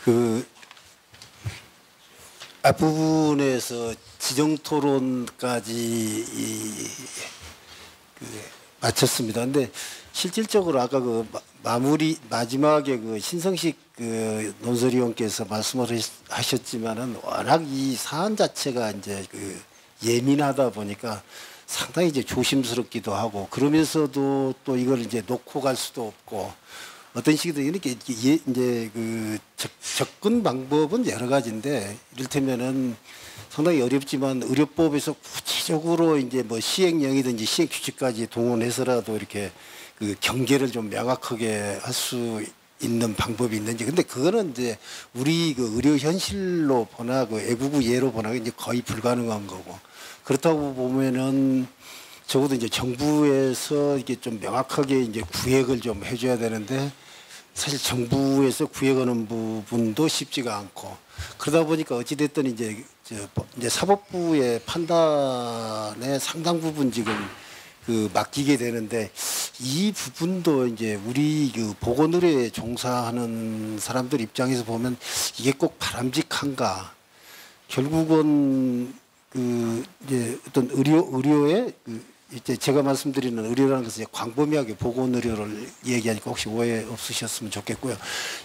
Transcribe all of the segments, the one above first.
그 앞부분에서 지정토론까지 마쳤습니다. 근데 실질적으로 아까 그 마지막에 그 신성식 그 논설위원께서 말씀을 하셨지만은 워낙 이 사안 자체가 이제 그 예민하다 보니까 상당히 이제 조심스럽기도 하고, 그러면서도 또 이걸 이제 놓고 갈 수도 없고, 어떤 식이든 이렇게 이제 그 접근 방법은 여러 가지인데, 이를테면은 상당히 어렵지만 의료법에서 구체적으로 이제 뭐 시행령이든지 시행 규칙까지 동원해서라도 이렇게 그 경계를 좀 명확하게 할 수 있는 방법이 있는지. 근데 그거는 이제 우리 그 의료 현실로 보나 그 애국의 예로 보나 이제 거의 불가능한 거고, 그렇다고 보면은 적어도 이제 정부에서 이게 좀 명확하게 이제 구획을 좀 해줘야 되는데, 사실 정부에서 구획하는 부분도 쉽지가 않고, 그러다 보니까 어찌됐든 이제 사법부의 판단에 상당 부분 지금 그 맡기게 되는데, 이 부분도 이제 우리 그 보건의료에 종사하는 사람들 입장에서 보면 이게 꼭 바람직한가? 결국은 그 이제 어떤 의료의 이제 제가 말씀드리는 의료라는 것은 광범위하게 보건의료를 얘기하니까 혹시 오해 없으셨으면 좋겠고요.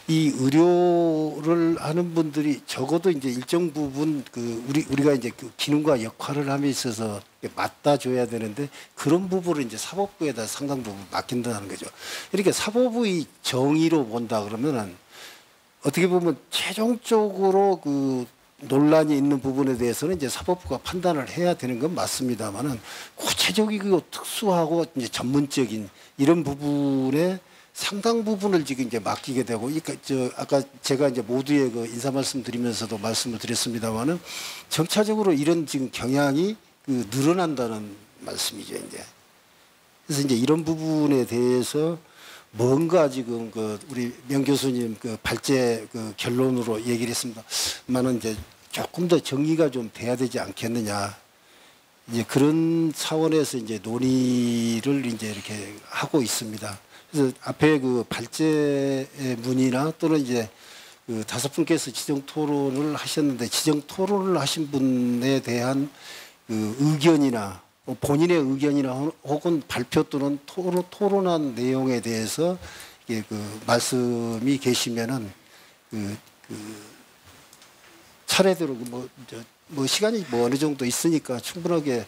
이 의료를 하는 분들이 적어도 이제 일정 부분 그 우리가 이제 그 기능과 역할을 함에 있어서 맡아줘야 되는데, 그런 부분을 이제 사법부에다 상당 부분 맡긴다는 거죠. 이렇게 사법의 정의로 본다 그러면은 어떻게 보면 최종적으로 그 논란이 있는 부분에 대해서는 이제 사법부가 판단을 해야 되는 건 맞습니다만은, 구체적이고 특수하고 이제 전문적인 이런 부분에 상당 부분을 지금 이제 맡기게 되고, 그러니까 아까 제가 이제 모두의 그 인사 말씀 드리면서도 말씀을 드렸습니다만은, 점차적으로 이런 지금 경향이 그 늘어난다는 말씀이죠, 이제. 그래서 이제 이런 부분에 대해서 뭔가 지금 그 우리 명 교수님 그 발제 그 결론으로 얘기를 했습니다만은, 이제 조금 더 정리가 좀 돼야 되지 않겠느냐. 이제 그런 차원에서 이제 논의를 이제 이렇게 하고 있습니다. 그래서 앞에 그 발제 문의나 또는 이제 그 5분께서 지정 토론을 하셨는데, 지정 토론을 하신 분에 대한 그 의견이나 본인의 의견이나 혹은 발표 또는 토론한 내용에 대해서 그 말씀이 계시면은 그 차례대로 뭐 시간이 뭐 어느 정도 있으니까 충분하게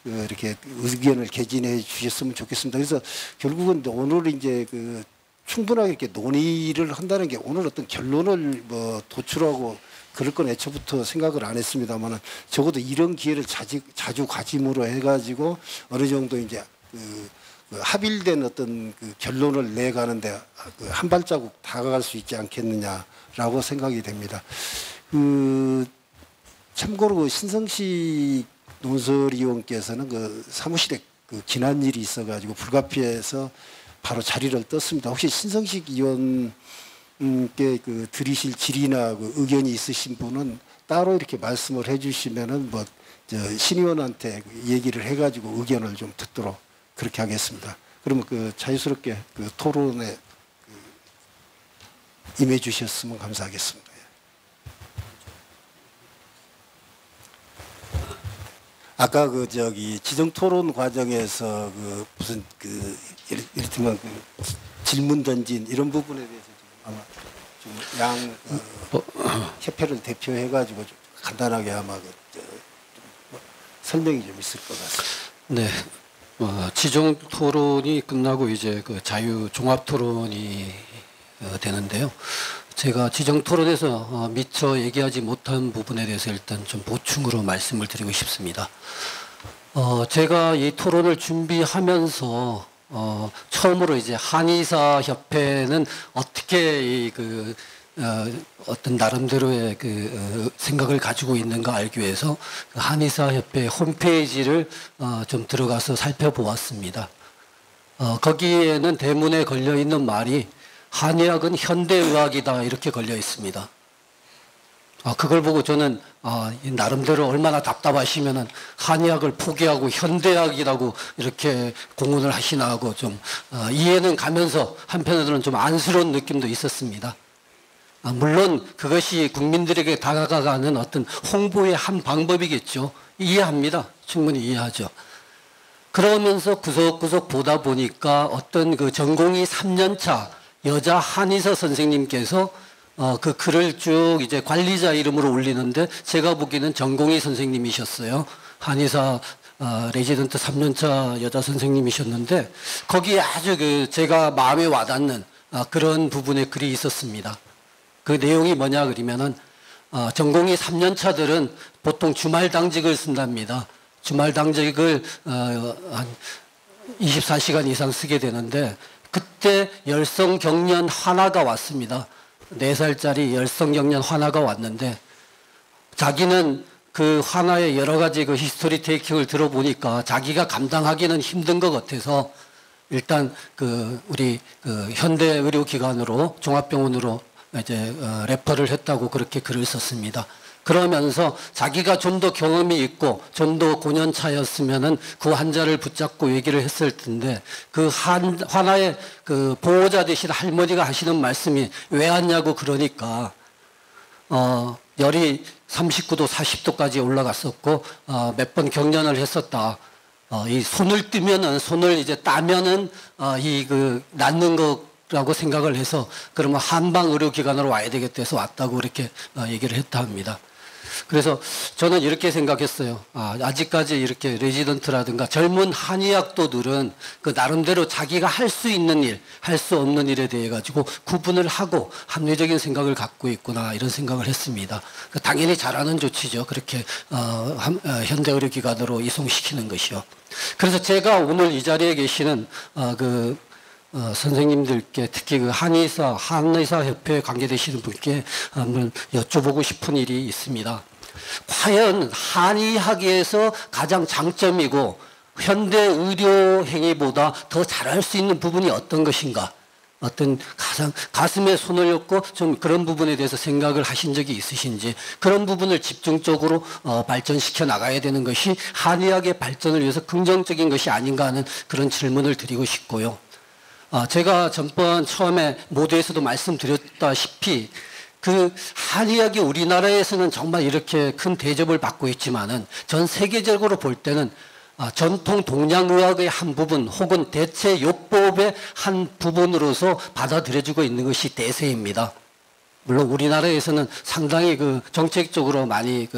이렇게 의견을 개진해 주셨으면 좋겠습니다. 그래서 결국은 오늘 이제 그 충분하게 이렇게 논의를 한다는 게, 오늘 어떤 결론을 뭐 도출하고 그럴 건 애초부터 생각을 안 했습니다만은, 적어도 이런 기회를 자주 가짐으로 해가지고 어느 정도 이제 그 합일된 어떤 그 결론을 내가는데 그 한 발자국 다가갈 수 있지 않겠느냐라고 생각이 됩니다. 참고로 그 신성식 논설위원께서는 그 사무실에 그 지난 일이 있어가지고 불가피해서 바로 자리를 떴습니다. 혹시 신성식 의원 그 드리실 질의나 그 의견이 있으신 분은 따로 이렇게 말씀을 해주시면은 뭐 신 의원한테 얘기를 해가지고 의견을 좀 듣도록 그렇게 하겠습니다. 그러면 그 자유스럽게 그 토론에 임해 주셨으면 감사하겠습니다. 아까 그 지정 토론 과정에서 그 무슨 그 이를테면 그 질문 던진 이런 부분에 대해서 아마 좀 협회를 대표해가지고 좀 간단하게 아마 설명이 좀 있을 것 같습니다. 네, 지정 토론이 끝나고 이제 그 자유 종합 토론이 되는데요. 제가 지정 토론에서 미처 얘기하지 못한 부분에 대해서 일단 좀 보충으로 말씀을 드리고 싶습니다. 제가 이 토론을 준비하면서 처음으로 이제 한의사 협회는 어떻게 어떤 나름대로의 그 생각을 가지고 있는가 알기 위해서 한의사 협회 홈페이지를 좀 들어가서 살펴보았습니다. 거기에는 대문에 걸려 있는 말이 한의학은 현대의학이다 이렇게 걸려 있습니다. 그걸 보고 저는 나름대로 얼마나 답답하시면은 한의학을 포기하고 현대학이라고 이렇게 공언을 하시나 하고 좀 이해는 가면서 한편으로는 좀 안쓰러운 느낌도 있었습니다. 물론 그것이 국민들에게 다가가는 어떤 홍보의 한 방법이겠죠. 이해합니다. 충분히 이해하죠. 그러면서 구석구석 보다 보니까 어떤 그 전공의 3년차 여자 한의사 선생님께서 그 글을 쭉 이제 관리자 이름으로 올리는데 제가 보기에는 전공의 선생님이셨어요. 한의사 레지던트 3년차 여자 선생님이셨는데 거기에 아주 그 제가 마음에 와닿는 그런 부분의 글이 있었습니다. 그 내용이 뭐냐 그러면은 전공의 3년차들은 보통 주말 당직을 쓴답니다. 주말 당직을 한 24시간 이상 쓰게 되는데 그때 열성경련 환화가 왔습니다. 4살짜리 열성경련 환화가 왔는데 자기는 그 환화의 여러 가지 그 히스토리 테이킹을 들어보니까 자기가 감당하기는 힘든 것 같아서 일단 그 우리 그 현대 의료기관으로 종합병원으로 이제 레퍼를 했다고 그렇게 글을 썼습니다. 그러면서 자기가 좀 더 경험이 있고 좀 더 고년차였으면은 그 환자를 붙잡고 얘기를 했을 텐데 그 환화의 그 보호자 되신 할머니가 하시는 말씀이 왜 왔냐고 그러니까 열이 39도 40도까지 올라갔었고 몇 번 경련을 했었다. 이 손을 뜨면은 손을 이제 따면은 이 그 낫는 거라고 생각을 해서 그러면 한방 의료기관으로 와야 되겠다 해서 왔다고 이렇게 얘기를 했다 합니다. 그래서 저는 이렇게 생각했어요. 아직까지 이렇게 레지던트라든가 젊은 한의학도들은 그 나름대로 자기가 할 수 있는 일, 할 수 없는 일에 대해 가지고 구분을 하고 합리적인 생각을 갖고 있구나 이런 생각을 했습니다. 당연히 잘하는 조치죠. 그렇게 현대의료기관으로 이송시키는 것이요. 그래서 제가 오늘 이 자리에 계시는 선생님들께 특히 그 한의사협회에 관계되시는 분께 한번 여쭤보고 싶은 일이 있습니다. 과연 한의학에서 가장 장점이고 현대 의료 행위보다 더 잘할 수 있는 부분이 어떤 것인가? 어떤 가슴에 손을 얹고 좀 그런 부분에 대해서 생각을 하신 적이 있으신지 그런 부분을 집중적으로 발전시켜 나가야 되는 것이 한의학의 발전을 위해서 긍정적인 것이 아닌가 하는 그런 질문을 드리고 싶고요. 제가 전번 처음에 모두에서도 말씀드렸다시피 그 한의학이 우리나라에서는 정말 이렇게 큰 대접을 받고 있지만은 전 세계적으로 볼 때는 전통 동양의학의 한 부분 혹은 대체요법의 한 부분으로서 받아들여지고 있는 것이 대세입니다. 물론 우리나라에서는 상당히 그 정책적으로 많이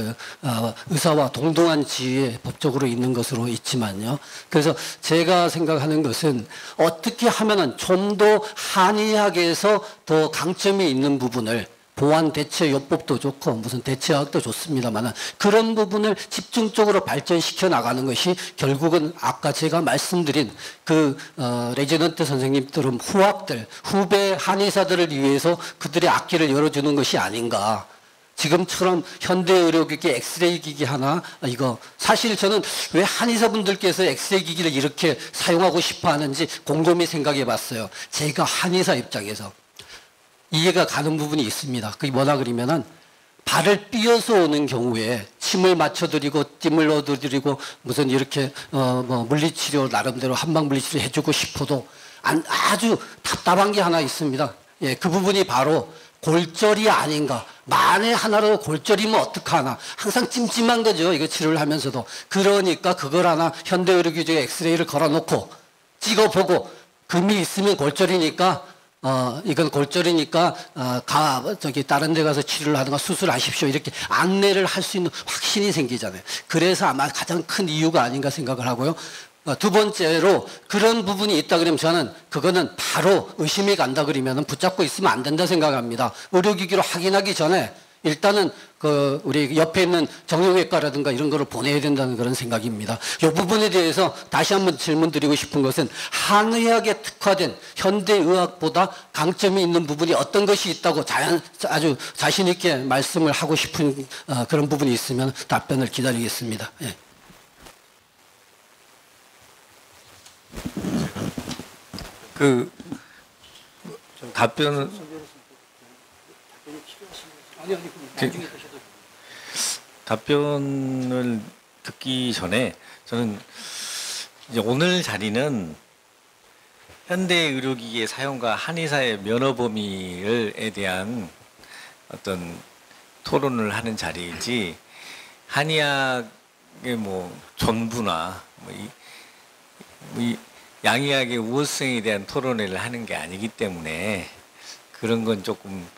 의사와 동등한 지위에 법적으로 있는 것으로 있지만요. 그래서 제가 생각하는 것은 어떻게 하면은 좀 더 한의학에서 더 강점이 있는 부분을 보완 대체요법도 좋고 무슨 대체학도 좋습니다만 그런 부분을 집중적으로 발전시켜 나가는 것이 결국은 아까 제가 말씀드린 그 레지던트 선생님들은 후배 한의사들을 위해서 그들의 앞길을 열어주는 것이 아닌가. 지금처럼 현대의료기기 엑스레이 기기 하나 이거 사실 저는 왜 한의사분들께서 엑스레이 기기를 이렇게 사용하고 싶어 하는지 곰곰이 생각해 봤어요. 제가 한의사 입장에서 이해가 가는 부분이 있습니다. 그게 뭐라 그러면은 발을 삐어서 오는 경우에 침을 맞춰드리고 찜을 넣어드리고 무슨 이렇게 뭐 물리치료 나름대로 한방 물리치료 해주고 싶어도 아주 답답한 게 하나 있습니다. 예, 그 부분이 바로 골절이 아닌가. 만에 하나로 골절이면 어떡하나. 항상 찜찜한 거죠. 이거 치료를 하면서도. 그러니까 그걸 하나 현대의료기계에 엑스레이를 걸어놓고 찍어보고 금이 있으면 골절이니까 이건 골절이니까 다른 데 가서 치료를 하든가 수술하십시오 이렇게 안내를 할 수 있는 확신이 생기잖아요. 그래서 아마 가장 큰 이유가 아닌가 생각을 하고요. 두 번째로 그런 부분이 있다 그러면 저는 그거는 바로 의심이 간다 그러면 붙잡고 있으면 안 된다 생각합니다. 의료기기로 확인하기 전에 일단은 우리 옆에 있는 정형외과라든가 이런 거를 보내야 된다는 그런 생각입니다. 이 부분에 대해서 다시 한번 질문 드리고 싶은 것은 한의학에 특화된 현대의학보다 강점이 있는 부분이 어떤 것이 있다고 아주 자신 있게 말씀을 하고 싶은 그런 부분이 있으면 답변을 기다리겠습니다. 예. 그 답변은 답변을 듣기 전에 저는 이제 오늘 자리는 현대 의료기기의 사용과 한의사의 면허 범위에 대한 어떤 토론을 하는 자리이지 한의학의 뭐 전부나 이 양의학의 우호성에 대한 토론회를 하는 게 아니기 때문에 그런 건 조금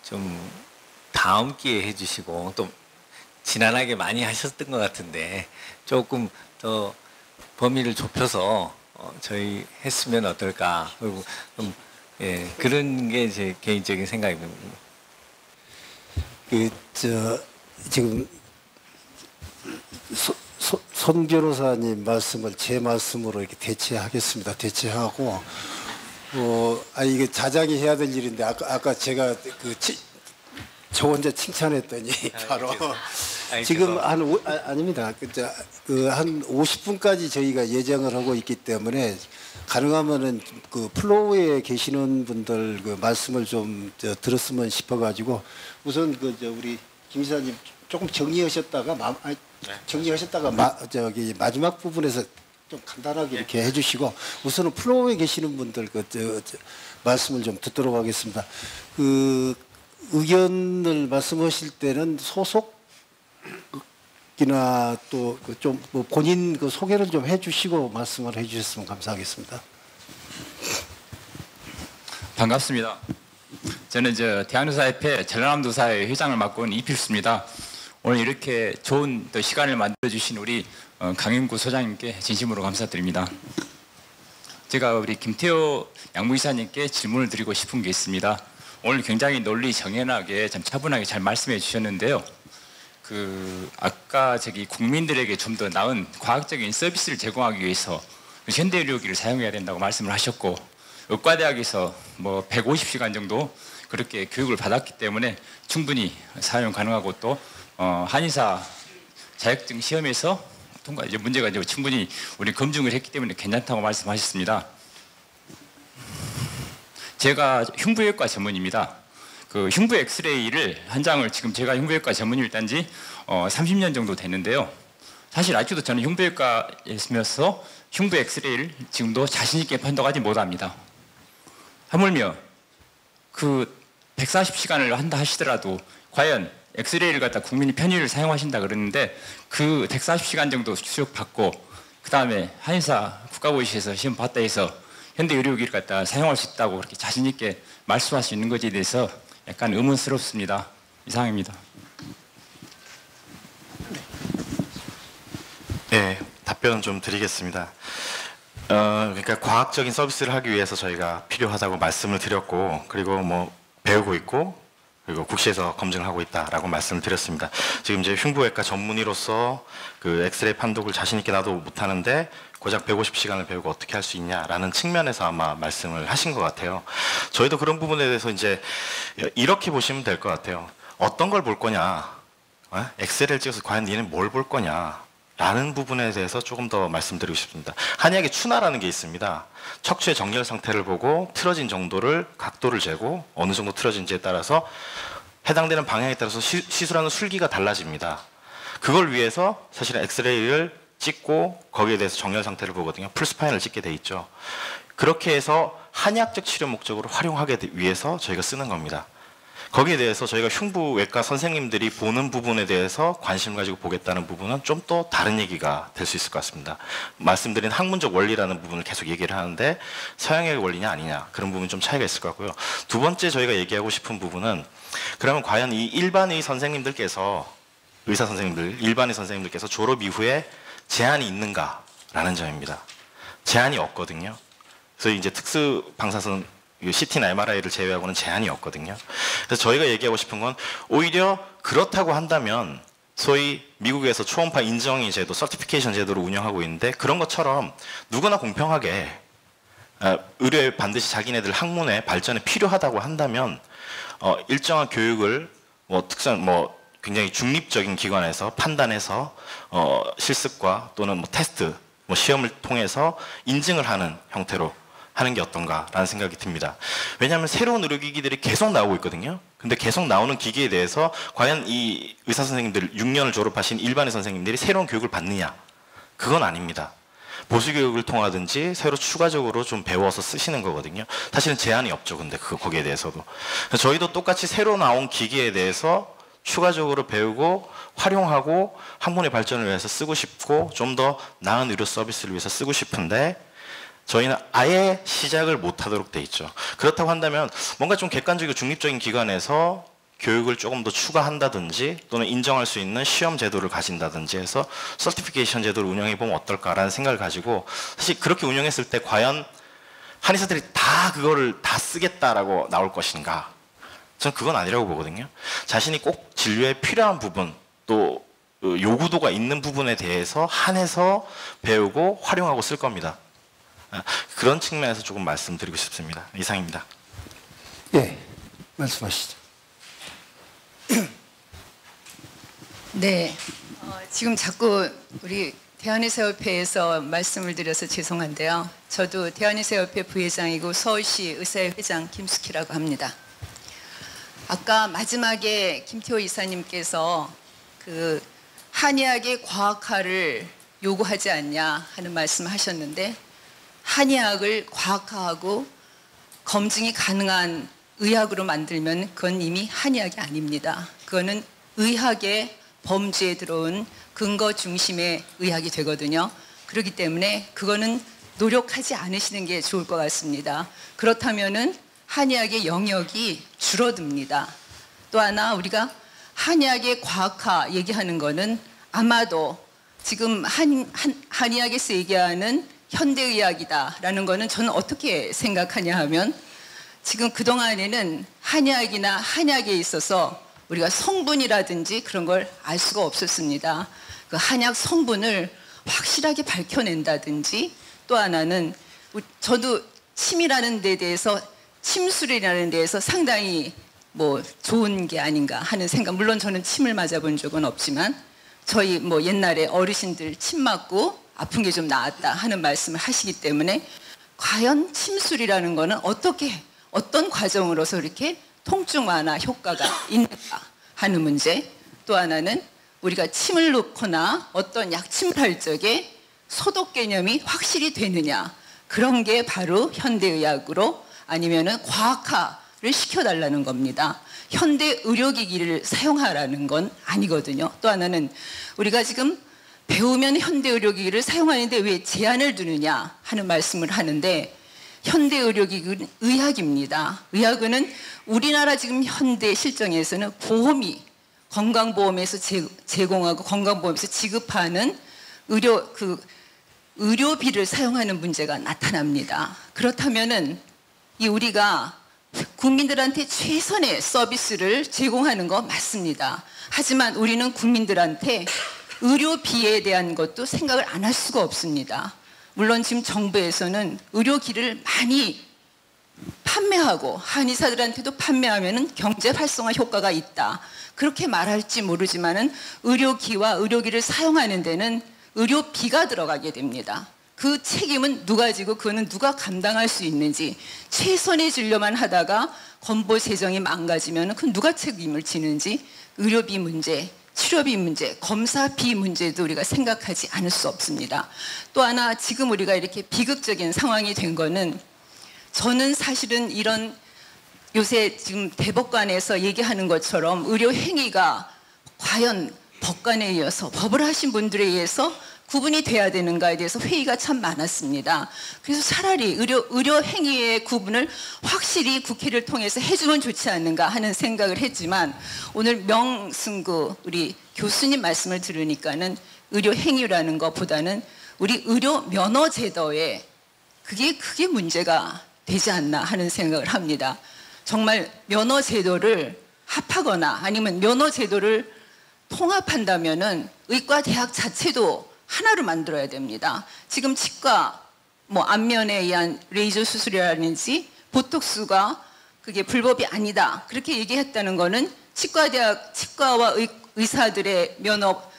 좀 다음 기회에 해주시고 또 지난하게 많이 하셨던 것 같은데 조금 더 범위를 좁혀서 저희 했으면 어떨까. 그리고 예, 그런 게 제 개인적인 생각입니다. 지금 손 변호사님 말씀을 제 말씀으로 이렇게 대체하겠습니다. 대체하고 이게 자작이 해야 될 일인데 아까 제가 저 혼자 칭찬했더니 바로 지금 아닙니다. 한 50분까지 저희가 예정을 하고 있기 때문에 가능하면은 그 플로우에 계시는 분들 그 말씀을 좀 들었으면 싶어가지고 우선 우리 김 이사님 조금 정리하셨다가 마지막 부분에서 좀 간단하게 이렇게 해주시고 우선은 플로우에 계시는 분들 말씀을 좀 듣도록 하겠습니다. 의견을 말씀하실 때는 소속이나 또 좀 본인 소개를 좀 해주시고 말씀을 해주셨으면 감사하겠습니다. 반갑습니다. 저는 대한의사협회 전라남도사회 회장을 맡고 있는 이필수입니다. 오늘 이렇게 좋은 또 시간을 만들어주신 우리 강윤구 소장님께 진심으로 감사드립니다. 제가 우리 김태호 양무이사님께 질문을 드리고 싶은 게 있습니다. 오늘 굉장히 논리 정연하게 참 차분하게 잘 말씀해 주셨는데요. 아까 국민들에게 좀 더 나은 과학적인 서비스를 제공하기 위해서 현대의료기를 사용해야 된다고 말씀을 하셨고 의과대학에서 뭐 150시간 정도 그렇게 교육을 받았기 때문에 충분히 사용 가능하고 또 한의사 자격증 시험에서 통과 문제가 충분히 우리 검증을 했기 때문에 괜찮다고 말씀하셨습니다. 제가 흉부외과 전문입니다. 흉부 엑스레이를 한 장을 지금 제가 흉부외과 전문의를 딴 지 30년 정도 됐는데요. 사실 아직도 저는 흉부외과에 있으면서 흉부 엑스레이를 지금도 자신 있게 판독하지 못합니다. 하물며 140시간을 한다 하시더라도 과연 엑스레이를 갖다 국민이 편의를 사용하신다 그러는데 140시간 정도 수업받고 그 다음에 한의사 국가보시에서 시험 봤다 해서 현대의료기를 갖다 사용할 수 있다고 그렇게 자신 있게 말씀할 수 있는 것에 대해서 약간 의문스럽습니다. 이상입니다. 네, 답변 좀 드리겠습니다. 그러니까 과학적인 서비스를 하기 위해서 저희가 필요하다고 말씀을 드렸고 그리고 뭐 배우고 있고 그리고 국시에서 검증을 하고 있다라고 말씀을 드렸습니다. 지금 이제 흉부외과 전문의로서 엑스레이 판독을 자신 있게 나도 못하는데 고작 150시간을 배우고 어떻게 할 수 있냐라는 측면에서 아마 말씀을 하신 것 같아요. 저희도 그런 부분에 대해서 이제 이렇게 보시면 될 것 같아요. 어떤 걸 볼 거냐, 엑스레이를 찍어서 과연 니는 뭘 볼 거냐 라는 부분에 대해서 조금 더 말씀드리고 싶습니다. 한의학의 추나라는 게 있습니다. 척추의 정렬 상태를 보고 틀어진 정도를 각도를 재고 어느 정도 틀어진지에 따라서 해당되는 방향에 따라서 시술하는 술기가 달라집니다. 그걸 위해서 사실은 엑스레이를 찍고 거기에 대해서 정렬 상태를 보거든요. 풀스파인을 찍게 돼 있죠. 그렇게 해서 한의학적 치료 목적으로 활용하기 위해서 저희가 쓰는 겁니다. 거기에 대해서 저희가 흉부외과 선생님들이 보는 부분에 대해서 관심을 가지고 보겠다는 부분은 좀 또 다른 얘기가 될 수 있을 것 같습니다. 말씀드린 학문적 원리라는 부분을 계속 얘기를 하는데 서양의 원리냐 아니냐 그런 부분이 좀 차이가 있을 것 같고요. 두 번째 저희가 얘기하고 싶은 부분은 그러면 과연 이 일반의 선생님들께서 의사 선생님들, 일반의 선생님들께서 졸업 이후에 제한이 있는가라는 점입니다. 제한이 없거든요. 그래서 이제 특수 방사선 CT나 MRI를 제외하고는 제한이 없거든요. 그래서 저희가 얘기하고 싶은 건 오히려 그렇다고 한다면 소위 미국에서 초음파 인정의 제도, 서티피케이션 제도를 운영하고 있는데 그런 것처럼 누구나 공평하게 의료에 반드시 자기네들 학문의 발전에 필요하다고 한다면 일정한 교육을 굉장히 중립적인 기관에서 판단해서 실습과 또는 테스트, 시험을 통해서 인증을 하는 형태로 하는 게 어떤가라는 생각이 듭니다. 왜냐하면 새로운 의료기기들이 계속 나오고 있거든요. 근데 계속 나오는 기기에 대해서 과연 이 의사 선생님들 6년을 졸업하신 일반의 선생님들이 새로운 교육을 받느냐? 그건 아닙니다. 보수 교육을 통하든지 새로 추가적으로 좀 배워서 쓰시는 거거든요. 사실은 제한이 없죠. 근데 거기에 대해서도 저희도 똑같이 새로 나온 기기에 대해서 추가적으로 배우고 활용하고 학문의 발전을 위해서 쓰고 싶고 좀 더 나은 의료 서비스를 위해서 쓰고 싶은데 저희는 아예 시작을 못하도록 돼 있죠. 그렇다고 한다면 뭔가 좀 객관적이고 중립적인 기관에서 교육을 조금 더 추가한다든지 또는 인정할 수 있는 시험 제도를 가진다든지 해서 서티피케이션 제도를 운영해 보면 어떨까라는 생각을 가지고 사실 그렇게 운영했을 때 과연 한의사들이 다 그거를 다 쓰겠다라고 나올 것인가? 전 그건 아니라고 보거든요. 자신이 꼭 진료에 필요한 부분 또 요구도가 있는 부분에 대해서 한해서 배우고 활용하고 쓸 겁니다. 그런 측면에서 조금 말씀드리고 싶습니다. 이상입니다. 예, 말씀하시죠. 네, 지금 자꾸 우리 대한의사협회에서 말씀을 드려서 죄송한데요. 저도 대한의사협회 부회장이고 서울시 의사회 회장 김숙희라고 합니다. 아까 마지막에 김태호 이사님께서 그 한의학의 과학화를 요구하지 않냐 하는 말씀하셨는데 한의학을 과학화하고 검증이 가능한 의학으로 만들면 그건 이미 한의학이 아닙니다. 그거는 의학의 범주에 들어온 근거 중심의 의학이 되거든요. 그렇기 때문에 그거는 노력하지 않으시는 게 좋을 것 같습니다. 그렇다면은 한의학의 영역이 줄어듭니다. 또 하나 우리가 한의학의 과학화 얘기하는 거는 아마도 지금 한의학에서 얘기하는 현대의학이다라는 거는 저는 어떻게 생각하냐 하면 지금 그동안에는 한의학이나 한약에 있어서 우리가 성분이라든지 그런 걸 알 수가 없었습니다. 그 한약 성분을 확실하게 밝혀낸다든지 또 하나는 저도 침이라는 데 대해서 침술이라는 데에서 상당히 뭐 좋은 게 아닌가 하는 생각. 물론 저는 침을 맞아본 적은 없지만 저희 뭐 옛날에 어르신들 침 맞고 아픈 게 좀 나았다 하는 말씀을 하시기 때문에 과연 침술이라는 거는 어떤 과정으로서 이렇게 통증 완화 효과가 있는가 하는 문제. 또 하나는 우리가 침을 놓거나 어떤 약침을 할 적에 소독 개념이 확실히 되느냐. 그런 게 바로 현대의학으로 아니면은 과학화를 시켜달라는 겁니다. 현대 의료기기를 사용하라는 건 아니거든요. 또 하나는 우리가 지금 배우면 현대 의료기기를 사용하는데 왜 제한을 두느냐 하는 말씀을 하는데 현대 의료기기는 의학입니다. 의학은 우리나라 지금 현대 실정에서는 보험이 건강보험에서 제공하고 건강보험에서 지급하는 의료비를 사용하는 문제가 나타납니다. 그렇다면은 이 우리가 국민들한테 최선의 서비스를 제공하는 거 맞습니다. 하지만 우리는 국민들한테 의료비에 대한 것도 생각을 안 할 수가 없습니다. 물론 지금 정부에서는 의료기를 많이 판매하고 한의사들한테도 판매하면은 경제 활성화 효과가 있다. 그렇게 말할지 모르지만은 의료기와 의료기를 사용하는 데는 의료비가 들어가게 됩니다. 그 책임은 누가 지고 그거는 누가 감당할 수 있는지 최선의 진료만 하다가 건보 재정이 망가지면 그건 누가 책임을 지는지 의료비 문제, 치료비 문제, 검사비 문제도 우리가 생각하지 않을 수 없습니다. 또 하나 지금 우리가 이렇게 비극적인 상황이 된 거는 저는 사실은 이런 요새 지금 대법관에서 얘기하는 것처럼 의료 행위가 과연 법관에 의해서 법을 하신 분들에 의해서 구분이 돼야 되는가에 대해서 회의가 참 많았습니다. 그래서 차라리 의료 행위의 구분을 확실히 국회를 통해서 해주면 좋지 않는가 하는 생각을 했지만 오늘 명승구 우리 교수님 말씀을 들으니까는 의료 행위라는 것보다는 우리 의료 면허 제도에 그게 문제가 되지 않나 하는 생각을 합니다. 정말 면허 제도를 합하거나 아니면 면허 제도를 통합한다면은 의과 대학 자체도 하나로 만들어야 됩니다. 지금 치과, 뭐 안면에 의한 레이저 수술이라든지 보톡스가 그게 불법이 아니다. 그렇게 얘기했다는 거는 치과와 의사들의 면허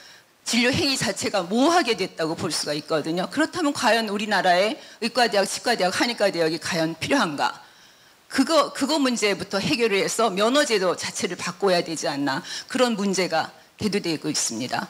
진료 행위 자체가 모호하게 됐다고 볼 수가 있거든요. 그렇다면 과연 우리나라의 의과대학, 치과대학, 한의과대학이 과연 필요한가? 그거 문제부터 해결을 해서 면허제도 자체를 바꿔야 되지 않나. 그런 문제가 대두되고 있습니다.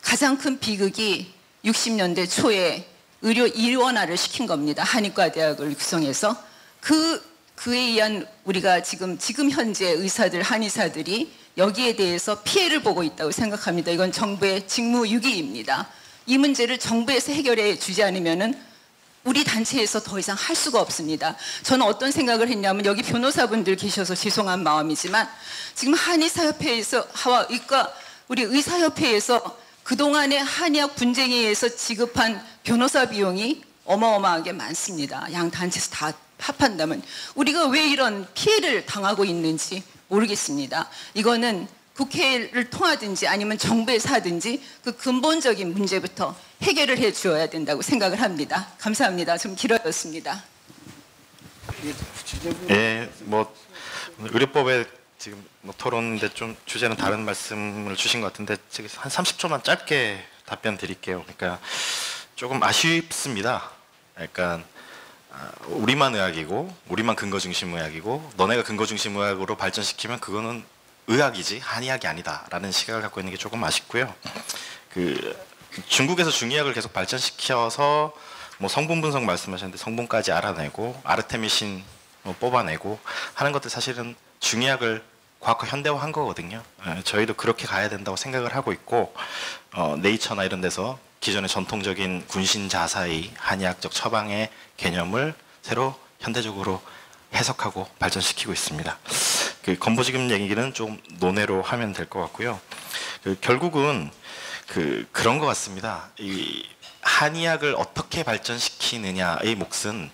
가장 큰 비극이 60년대 초에 의료 일원화를 시킨 겁니다. 한의과 대학을 구성해서 그에 의한 우리가 지금 현재 의사들 한의사들이 여기에 대해서 피해를 보고 있다고 생각합니다. 이건 정부의 직무유기입니다. 이 문제를 정부에서 해결해 주지 않으면은 우리 단체에서 더 이상 할 수가 없습니다. 저는 어떤 생각을 했냐면 여기 변호사분들 계셔서 죄송한 마음이지만 지금 한의사협회에서 우리 의사협회에서 그동안의 한의학 분쟁에 의해서 지급한 변호사 비용이 어마어마하게 많습니다. 양 단체에서 다 합한다면 우리가 왜 이런 피해를 당하고 있는지 모르겠습니다. 이거는 국회를 통하든지 아니면 정부에서 하든지 그 근본적인 문제부터 해결을 해 주어야 된다고 생각을 합니다. 감사합니다. 좀 길어졌습니다. 예, 뭐 의료법에 지금 뭐 토론인데 좀 주제는 다른 말씀을 주신 것 같은데 지금 한 30초만 짧게 답변 드릴게요. 그러니까 조금 아쉽습니다. 그러니까 우리만 의학이고 우리만 근거 중심 의학이고 너네가 근거 중심 의학으로 발전시키면 그거는 의학이지 한의학이 아니다라는 시각을 갖고 있는 게 조금 아쉽고요. 중국에서 중의학을 계속 발전시켜서 뭐 성분 분석 말씀하셨는데 성분까지 알아내고 아르테미신 뽑아내고 하는 것들 사실은 중의학을 과학과 현대화한 거거든요. 저희도 그렇게 가야 된다고 생각을 하고 있고 네이처나 이런 데서 기존의 전통적인 군신 자사의 한의학적 처방의 개념을 새로 현대적으로 해석하고 발전시키고 있습니다. 건보지금 얘기는 좀 논외로 하면 될 것 같고요. 결국은 그런 것 같습니다. 이 한의학을 어떻게 발전시키느냐의 몫은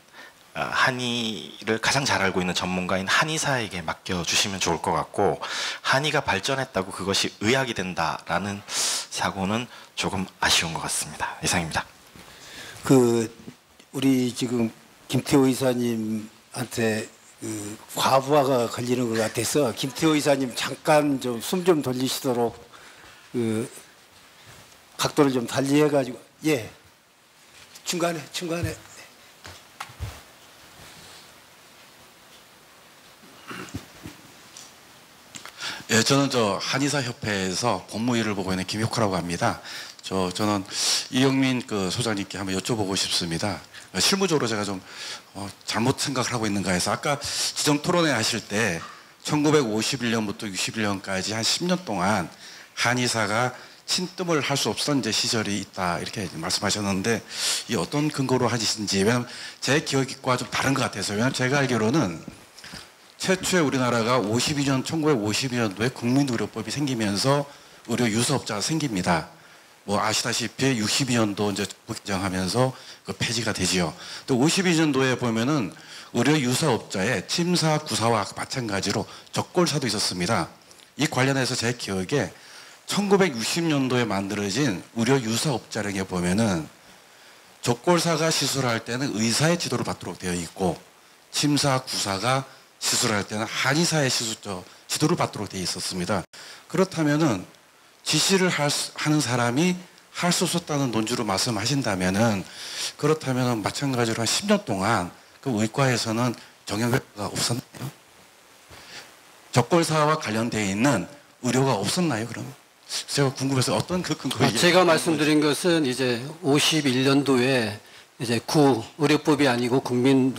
한의를 가장 잘 알고 있는 전문가인 한의사에게 맡겨주시면 좋을 것 같고 한의가 발전했다고 그것이 의학이 된다라는 사고는 조금 아쉬운 것 같습니다. 이상입니다. 우리 지금 김태호 의사님한테 과부하가 걸리는 것 같아서 김태호 의사님 잠깐 좀 숨 좀 돌리시도록 각도를 좀 달리 해가지고 예 중간에 예, 저는 한의사협회에서 법무위를 보고 있는 김효카라고 합니다. 저는 이영민 소장님께 한번 여쭤보고 싶습니다. 실무적으로 제가 좀 잘못 생각을 하고 있는가 해서 아까 지정 토론회 하실 때 1951년부터 61년까지 한 10년 동안 한의사가 친뜸을 할 수 없었던 시절이 있다 이렇게 말씀하셨는데 이 어떤 근거로 하시는지 왜냐하면 제 기억과 좀 다른 것 같아서 왜냐하면 제가 알기로는 최초에 우리나라가 1952년도에 국민의료법이 생기면서 의료 유사업자가 생깁니다. 뭐 아시다시피 62년도 이제 개정하면서 폐지가 되지요. 또 52년도에 보면은 의료 유사업자의 침사 구사와 마찬가지로 적골사도 있었습니다. 이 관련해서 제 기억에 1960년도에 만들어진 의료 유사업자령에 보면은 적골사가 시술할 때는 의사의 지도를 받도록 되어 있고 침사 구사가 시술할 때는 한의사의 지도를 받도록 되어 있었습니다. 그렇다면은 지시를 하는 사람이 할 수 없었다는 논지로 말씀하신다면은 그렇다면은 마찬가지로 한 10년 동안 그 의과에서는 정형외과가 없었나요? 적골사와 관련되어 있는 의료가 없었나요? 그럼 제가 궁금해서 어떤 근거에 제가 말씀드린 것은 이제 51년도에 이제 의료법이 아니고 국민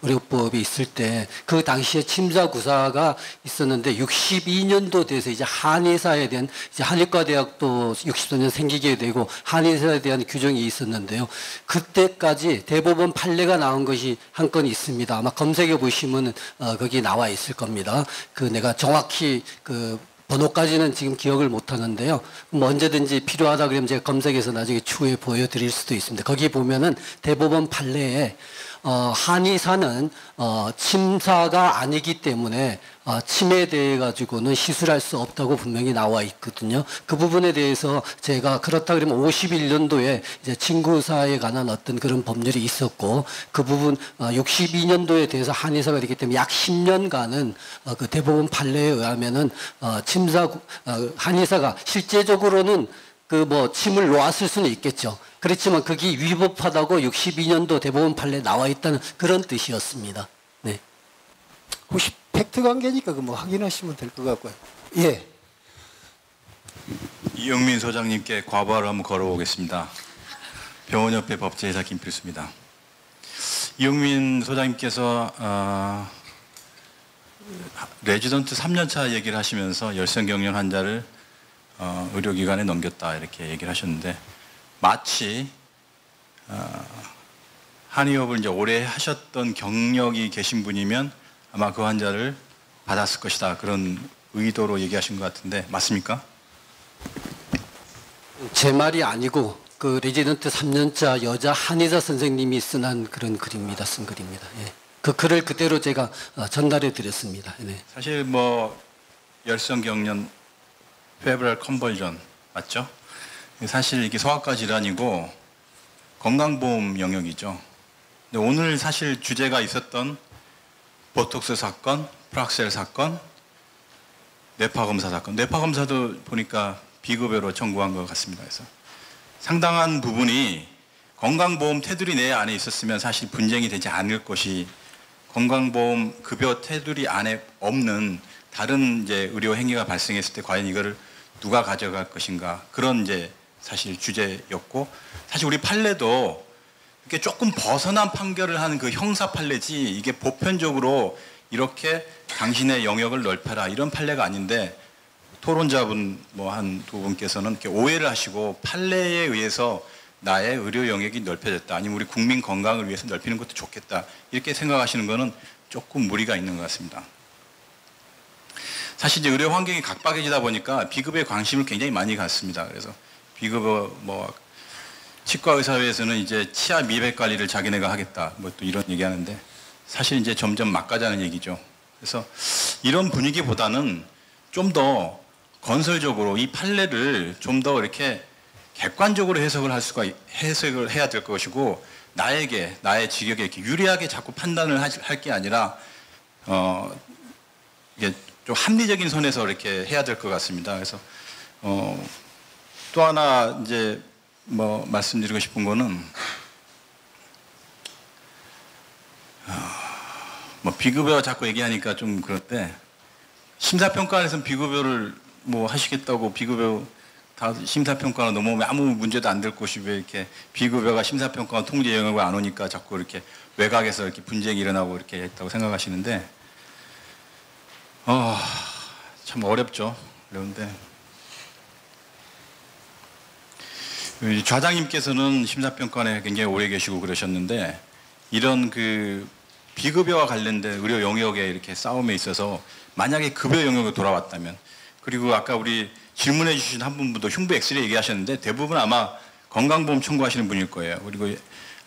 의료법이 있을 때 그 당시에 침사구사가 있었는데 62년도 돼서 이제 한의사에 대한 이제 한의과 대학도 64년 생기게 되고 한의사에 대한 규정이 있었는데요. 그때까지 대법원 판례가 나온 것이 한 건 있습니다. 아마 검색해 보시면 거기 나와 있을 겁니다. 내가 정확히 번호까지는 지금 기억을 못 하는데요. 뭐 언제든지 필요하다 그러면 제가 검색해서 나중에 추후에 보여드릴 수도 있습니다. 거기 보면은 대법원 판례에 한의사는 침사가 아니기 때문에 침에 대해 가지고는 시술할 수 없다고 분명히 나와 있거든요. 그 부분에 대해서 제가 그렇다 그러면 51년도에 이제 친구사에 관한 어떤 그런 법률이 있었고 그 부분 62년도에 대해서 한의사가 되기 때문에 약 10년간은 그 대법원 판례에 의하면은 한의사가 실제적으로는 침을 놓았을 수는 있겠죠. 그렇지만 그게 위법하다고 62년도 대법원 판례에 나와 있다는 그런 뜻이었습니다. 네. 혹시 팩트 관계니까 확인하시면 될 것 같고요. 예. 이영민 소장님께 과부하를 한번 걸어보겠습니다. 병원협회 법제이사 김필수입니다. 이용민 소장님께서 레지던트 3년차 얘기를 하시면서 열성경련 환자를 의료기관에 넘겼다 이렇게 얘기를 하셨는데 마치 한의협을 이제 오래 하셨던 경력이 계신 분이면 아마 그 환자를 받았을 것이다 그런 의도로 얘기하신 것 같은데 맞습니까? 제 말이 아니고 그 레지던트 3년차 여자 한의사 선생님이 쓴 그런 글입니다. 쓴 글입니다. 예. 그 글을 그대로 제가 전달해 드렸습니다. 네. 사실 뭐 열성경련 페브럴 컨버전 맞죠? 사실 이게 소아과 질환이고 건강보험 영역이죠. 근데 오늘 사실 주제가 있었던 보톡스 사건, 프락셀 사건, 뇌파검사 사건. 뇌파검사도 보니까 비급여로 청구한 것 같습니다. 그래서 상당한 부분이 건강보험 테두리 내 안에 있었으면 사실 분쟁이 되지 않을 것이 건강보험 급여 테두리 안에 없는 다른 이제 의료 행위가 발생했을 때 과연 이거를 누가 가져갈 것인가 그런 이제 사실 주제였고 사실 우리 판례도 이렇게 조금 벗어난 판결을 하는 그 형사 판례지 이게 보편적으로 이렇게 당신의 영역을 넓혀라 이런 판례가 아닌데 토론자분 뭐 한 두 분께서는 이렇게 오해를 하시고 판례에 의해서 나의 의료 영역이 넓혀졌다 아니면 우리 국민 건강을 위해서 넓히는 것도 좋겠다 이렇게 생각하시는 것은 조금 무리가 있는 것 같습니다. 사실 이제 의료 환경이 각박해지다 보니까 비급여에 관심을 굉장히 많이 갖습니다. 그래서 비급여 뭐 치과 의사회에서는 이제 치아 미백 관리를 자기네가 하겠다 뭐 또 이런 얘기하는데 사실 이제 점점 막가자는 얘기죠. 그래서 이런 분위기보다는 좀 더 건설적으로 이 판례를 좀 더 이렇게 객관적으로 해석을 해야 될 것이고 나의 직역에 이렇게 유리하게 자꾸 판단을 할 게 아니라 이게 좀 합리적인 선에서 이렇게 해야 될 것 같습니다. 그래서 또 하나 이제 뭐 말씀드리고 싶은 거는 뭐 비급여 자꾸 얘기하니까 좀 그런데 심사평가에서는 비급여를 뭐 하시겠다고 비급여 다 심사평가가 넘어오면 아무 문제도 안 될 것이 왜 이렇게 비급여가 심사평가 통제 영역을 안 오니까 자꾸 이렇게 외곽에서 이렇게 분쟁이 일어나고 이렇게 했다고 생각하시는데 참 어렵죠. 그런데 좌장님께서는 심사평가에 굉장히 오래 계시고 그러셨는데 이런 그 비급여와 관련된 의료 영역에 이렇게 싸움에 있어서 만약에 급여 영역으로 돌아왔다면 그리고 아까 우리 질문해 주신 한 분도 흉부 엑스레이 얘기하셨는데 대부분 아마 건강보험 청구하시는 분일 거예요. 그리고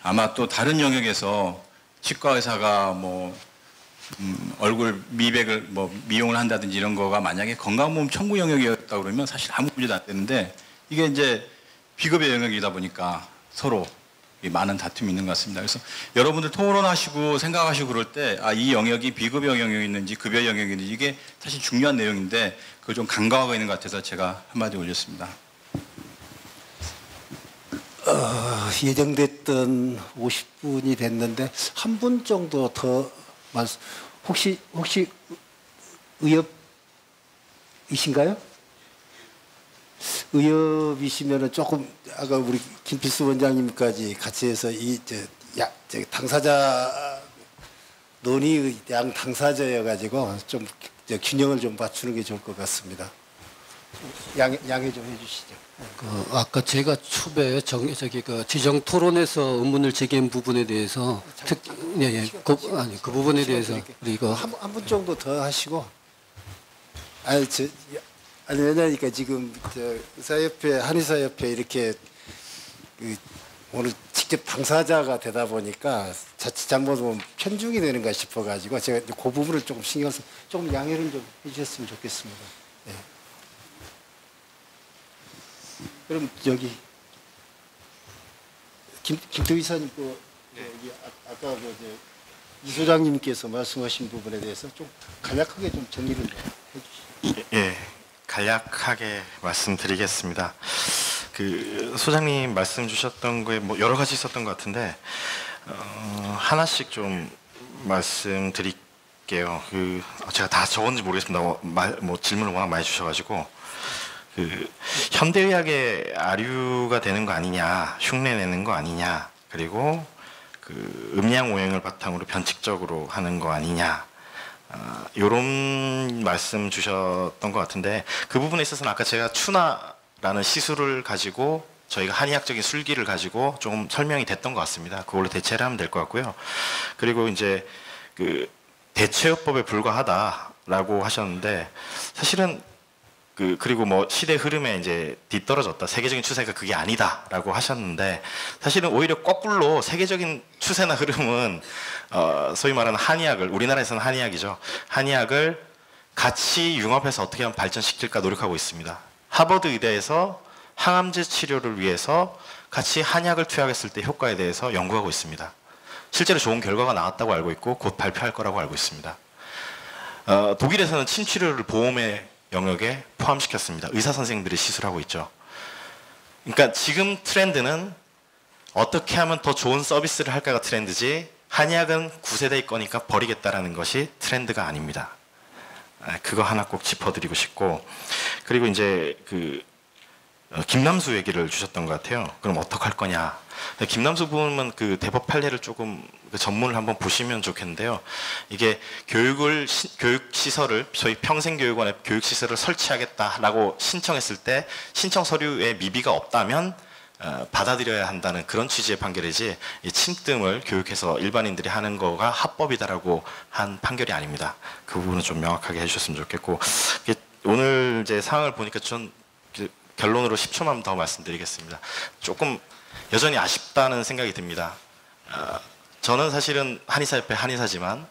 아마 또 다른 영역에서 치과 의사가 뭐 얼굴 미백을 뭐 미용을 한다든지 이런 거가 만약에 건강보험 청구 영역이었다 그러면 사실 아무 문제도 안 되는데 이게 이제 비급여 영역이다 보니까 서로 많은 다툼이 있는 것 같습니다. 그래서 여러분들 토론하시고 생각하시고 그럴 때 이 영역이 비급여 영역이 있는지 급여 영역이 있는지 이게 사실 중요한 내용인데 그걸 좀 간과하고 있는 것 같아서 제가 한마디 올렸습니다. 예정됐던 50분이 됐는데 한 분 정도 더 말씀 혹시 의협이신가요? 의협이시면은 조금 아까 우리 김필수 원장님까지 같이 해서 당사자 논의 양 당사자여 가지고 좀 균형을 좀 맞추는 게 좋을 것 같습니다. 양해 좀 해주시죠. 아까 제가 초배 그 지정 토론에서 의문을 제기한 부분에 대해서 그 부분에 대해서 이거 한 분 정도 더 하시고 왜냐니까 지금 의사협회 한의사협회 이렇게 오늘 직접 당사자가 되다 보니까 자칫 잘못하면 편중이 되는가 싶어가지고 제가 그 부분을 조금 신경 써서 조금 양해를 좀 해주셨으면 좋겠습니다. 네. 그럼 여기 김태우 이사님 여기 아까 이 소장님께서 말씀하신 부분에 대해서 좀 간략하게 좀 정리를 해주시죠. 예, 간략하게 말씀드리겠습니다. 그 소장님 말씀 주셨던 거에 뭐 여러 가지 있었던 것 같은데 하나씩 좀 말씀드릴게요. 제가 다 적었는지 모르겠습니다. 뭐 질문을 워낙 많이 주셔가지고 그 현대의학의 아류가 되는 거 아니냐, 흉내 내는 거 아니냐, 그리고 그 음양 오행을 바탕으로 변칙적으로 하는 거 아니냐, 이런 말씀 주셨던 것 같은데, 그 부분에 있어서는 아까 제가 추나라는 시술을 가지고 저희가 한의학적인 술기를 가지고 조금 설명이 됐던 것 같습니다. 그걸로 대체를 하면 될 것 같고요. 그리고 이제 그 대체요법에 불과하다라고 하셨는데, 사실은 그리고 뭐 시대 흐름에 이제 뒤떨어졌다, 세계적인 추세가 그게 아니다라고 하셨는데, 사실은 오히려 거꾸로 세계적인 추세나 흐름은 소위 말하는 한의학을, 우리나라에서는 한의학이죠, 한의학을 같이 융합해서 어떻게 하면 발전시킬까 노력하고 있습니다. 하버드 의대에서 항암제 치료를 위해서 같이 한약을 투약했을 때 효과에 대해서 연구하고 있습니다. 실제로 좋은 결과가 나왔다고 알고 있고 곧 발표할 거라고 알고 있습니다. 독일에서는 침 치료를 보험의 영역에 포함시켰습니다. 의사 선생님들이 시술하고 있죠. 그러니까 지금 트렌드는 어떻게 하면 더 좋은 서비스를 할까가 트렌드지, 한의학은 9세대의 거니까 버리겠다라는 것이 트렌드가 아닙니다. 그거 하나 꼭 짚어드리고 싶고, 그리고 이제 김남수 얘기를 주셨던 것 같아요. 그럼 어떡할 거냐. 김남수 부분은 그 대법 판례를 조금 전문을 한번 보시면 좋겠는데요. 이게 교육시설을, 저희 평생교육원에 교육시설을 설치하겠다라고 신청했을 때 신청 서류에 미비가 없다면 받아들여야 한다는 그런 취지의 판결이지, 이 침뜸을 교육해서 일반인들이 하는 거가 합법이다라고 한 판결이 아닙니다. 그 부분은 좀 명확하게 해주셨으면 좋겠고, 오늘 이제 상황을 보니까 좀 결론으로 10초만 더 말씀드리겠습니다. 조금 여전히 아쉽다는 생각이 듭니다. 저는 사실은 한의사협회 한의사지만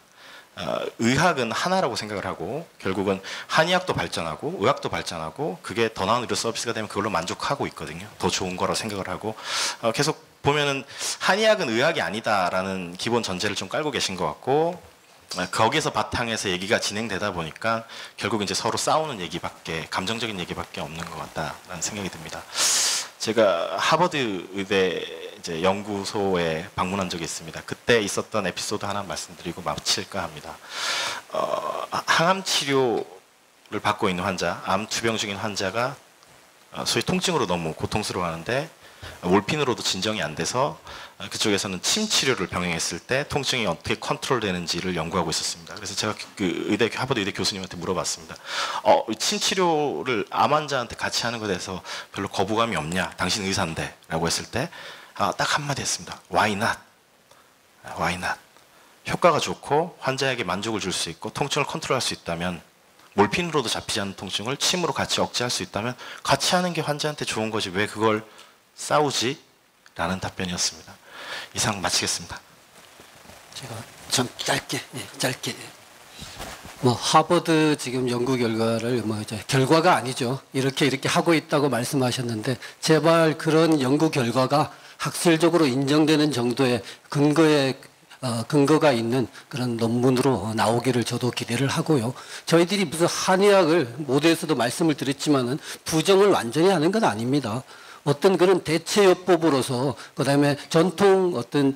의학은 하나라고 생각을 하고, 결국은 한의학도 발전하고 의학도 발전하고 그게 더 나은 의료 서비스가 되면 그걸로 만족하고 있거든요. 더 좋은 거라고 생각을 하고, 계속 보면은 한의학은 의학이 아니다라는 기본 전제를 좀 깔고 계신 것 같고, 거기에서 바탕에서 얘기가 진행되다 보니까 결국 이제 서로 싸우는 얘기밖에, 감정적인 얘기밖에 없는 것 같다라는 생각이 듭니다. 제가 하버드 의대 이제 연구소에 방문한 적이 있습니다. 그때 있었던 에피소드 하나 말씀드리고 마칠까 합니다. 항암 치료를 받고 있는 환자, 암 투병 중인 환자가 소위 통증으로 너무 고통스러워하는데 몰핀으로도 진정이 안 돼서 그쪽에서는 침 치료를 병행했을 때 통증이 어떻게 컨트롤 되는지를 연구하고 있었습니다. 그래서 제가 하버드 의대 교수님한테 물어봤습니다. 침 치료를 암 환자한테 같이 하는 것에 대해서 별로 거부감이 없냐? 당신 의사인데 라고 했을 때 딱 한마디 했습니다. Why not? Why not? 효과가 좋고 환자에게 만족을 줄 수 있고 통증을 컨트롤할 수 있다면, 몰핀으로도 잡히지 않는 통증을 침으로 같이 억제할 수 있다면 같이 하는 게 환자한테 좋은 거지 왜 그걸 싸우지? 라는 답변이었습니다. 이상 마치겠습니다. 제가 좀 짧게. 하버드 지금 연구 결과를 이제 결과가 아니죠. 이렇게 하고 있다고 말씀하셨는데, 제발 그런 연구 결과가 학술적으로 인정되는 정도의 근거가 있는 그런 논문으로 나오기를 저도 기대를 하고요. 저희들이 무슨 한의학을 모두에서도 말씀을 드렸지만은 부정을 완전히 하는 건 아닙니다. 어떤 그런 대체요법으로서, 그다음에 전통 어떤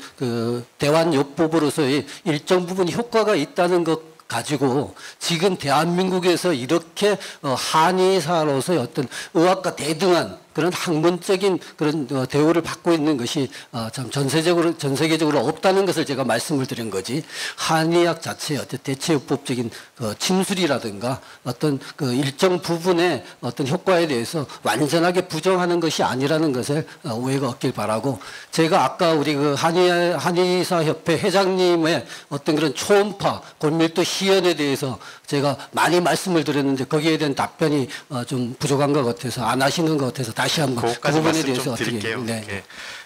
대환요법으로서의 일정 부분 효과가 있다는 것 가지고 지금 대한민국에서 이렇게 한의사로서의 어떤 의학과 대등한 그런 학문적인 그런 대우를 받고 있는 것이 참 전 세계적으로 없다는 것을 제가 말씀을 드린 거지, 한의학 자체의 어떤 대체요법적인 침술이라든가 어떤 일정 부분의 어떤 효과에 대해서 완전하게 부정하는 것이 아니라는 것을 오해가 없길 바라고, 제가 아까 우리 한의사협회 회장님의 어떤 그런 초음파 골밀도 희연에 대해서 제가 많이 말씀을 드렸는데 거기에 대한 답변이 좀 부족한 것 같아서, 안 하시는 것 같아서 다시 한번 그 부분에 대해서 어떻게 드릴게요. 네.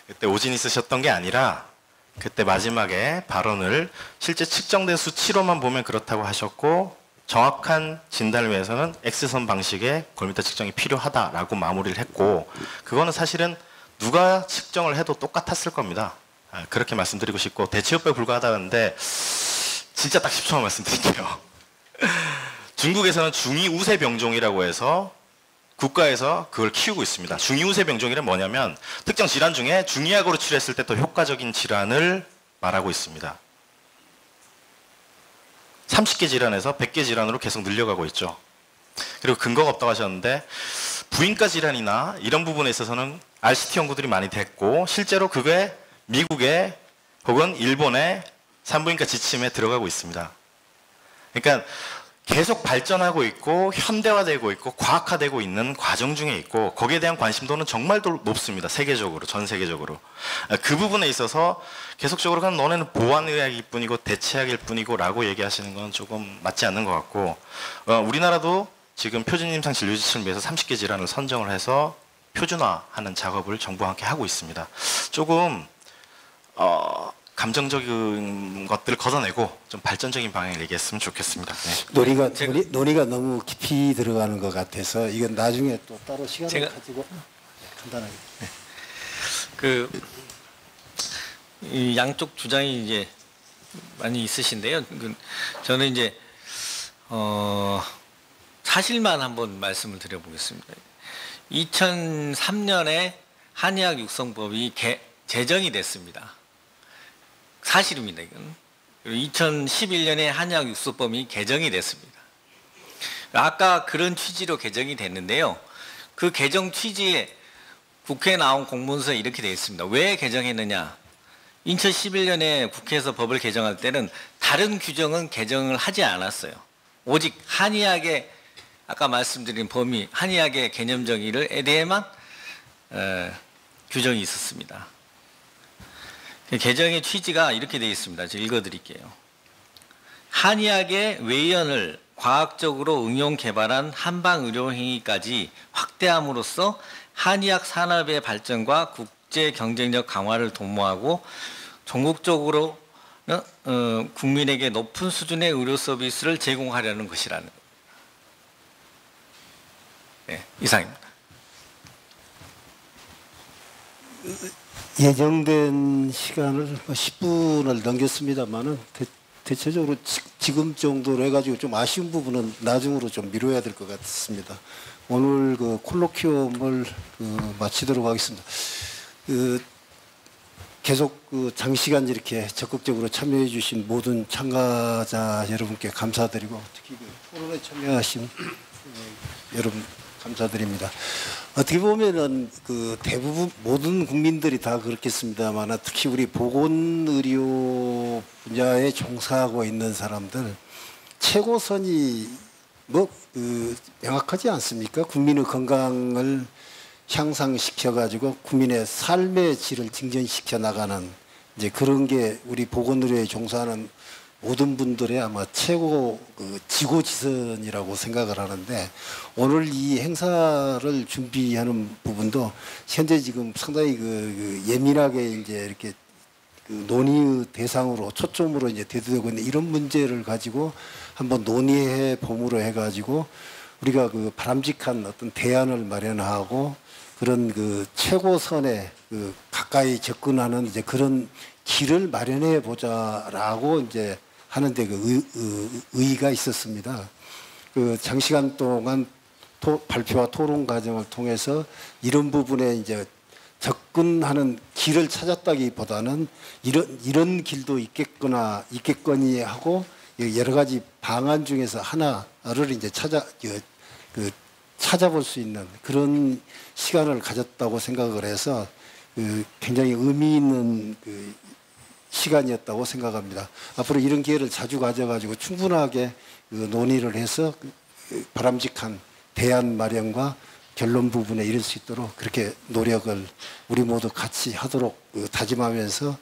그때 오진 있으셨던 게 아니라 그때 마지막에 발언을 실제 측정된 수치로만 보면 그렇다고 하셨고, 정확한 진단을 위해서는 X선 방식의 골밀도 측정이 필요하다라고 마무리를 했고, 그거는 사실은 누가 측정을 해도 똑같았을 겁니다. 그렇게 말씀드리고 싶고, 대체요법에 불과하다는데 진짜 딱 10초만 말씀드릴게요. 중국에서는 중이우세 병종이라고 해서 국가에서 그걸 키우고 있습니다. 중이우세 병종이란 뭐냐면 특정 질환 중에 중의약으로 치료했을 때 더 효과적인 질환을 말하고 있습니다. 30개 질환에서 100개 질환으로 계속 늘려가고 있죠. 그리고 근거가 없다고 하셨는데, 부인과 질환이나 이런 부분에 있어서는 RCT 연구들이 많이 됐고 실제로 그게 미국의 혹은 일본의 산부인과 지침에 들어가고 있습니다. 그러니까 계속 발전하고 있고 현대화되고 있고 과학화되고 있는 과정 중에 있고 거기에 대한 관심도는 정말 높습니다. 세계적으로, 전 세계적으로. 그 부분에 있어서 계속적으로 그냥 너네는 보완의학일 뿐이고 대체학일 뿐이고 라고 얘기하시는 건 조금 맞지 않는 것 같고 우리나라도 지금 표준임상 진료지침을 위해서 30개 질환을 선정을 해서 표준화하는 작업을 정부와 함께 하고 있습니다. 조금 감정적인 것들을 걷어내고 좀 발전적인 방향을 얘기했으면 좋겠습니다. 네. 논의가 너무 깊이 들어가는 것 같아서 이건 나중에 또 따로 시간을 가지고 간단하게. 이 양쪽 주장이 이제 많이 있으신데요. 저는 이제 사실만 한번 말씀을 드려보겠습니다. 2003년에 한의학 육성법이 제정이 됐습니다. 사실입니다. 이건. 2011년에 한의학 육성법이 개정이 됐습니다. 아까 그런 취지로 개정이 됐는데요. 그 개정 취지에 국회에 나온 공문서에 이렇게 되어 있습니다. 왜 개정했느냐? 2011년에 국회에서 법을 개정할 때는 다른 규정은 개정을 하지 않았어요. 오직 한의학의 아까 말씀드린 범위, 한의학의 개념 정의에 대해만 규정이 있었습니다. 개정의 취지가 이렇게 되어 있습니다. 제가 읽어드릴게요. 한의학의 외연을 과학적으로 응용 개발한 한방의료 행위까지 확대함으로써 한의학 산업의 발전과 국제 경쟁력 강화를 도모하고 전국적으로 국민에게 높은 수준의 의료 서비스를 제공하려는 것이라는 겁니다. 네, 이상입니다. 예정된 시간을 10분을 넘겼습니다만은 대체적으로 지금 정도로 해가지고 좀 아쉬운 부분은 나중으로 좀 미뤄야 될 것 같습니다. 오늘 그 콜로퀴움을 마치도록 하겠습니다. 계속 장시간 이렇게 적극적으로 참여해 주신 모든 참가자 여러분께 감사드리고 특히 토론에 참여하신 여러분 감사드립니다. 어떻게 보면은 대부분 모든 국민들이 다 그렇겠습니다만 특히 우리 보건의료 분야에 종사하고 있는 사람들 최고선이 명확하지 않습니까? 국민의 건강을 향상시켜가지고 국민의 삶의 질을 증진시켜 나가는 이제 그런 게 우리 보건의료에 종사하는 모든 분들의 아마 최고 지고지선이라고 생각을 하는데 오늘 이 행사를 준비하는 부분도 현재 지금 상당히 예민하게 이제 이렇게 논의 대상으로 초점으로 이제 대두되고 있는 이런 문제를 가지고 한번 논의해 봄으로 해가지고 우리가 바람직한 어떤 대안을 마련하고 그런 최고선에 가까이 접근하는 이제 그런 길을 마련해 보자라고 이제 하는데 의의가 있었습니다. 장시간 동안 발표와 토론 과정을 통해서 이런 부분에 이제 접근하는 길을 찾았다기보다는 이런 길도 있겠거니 하고 여러 가지 방안 중에서 하나를 이제 찾아볼 수 있는 그런 시간을 가졌다고 생각을 해서 굉장히 의미 있는 시간이었다고 생각합니다. 앞으로 이런 기회를 자주 가져가지고 충분하게 논의를 해서 바람직한 대안 마련과 결론 부분에 이를 수 있도록 그렇게 노력을 우리 모두 같이 하도록 다짐하면서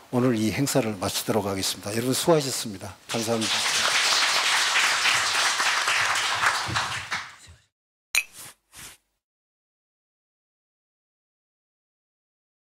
오늘 이 행사를 마치도록 하겠습니다. 여러분 수고하셨습니다. 감사합니다.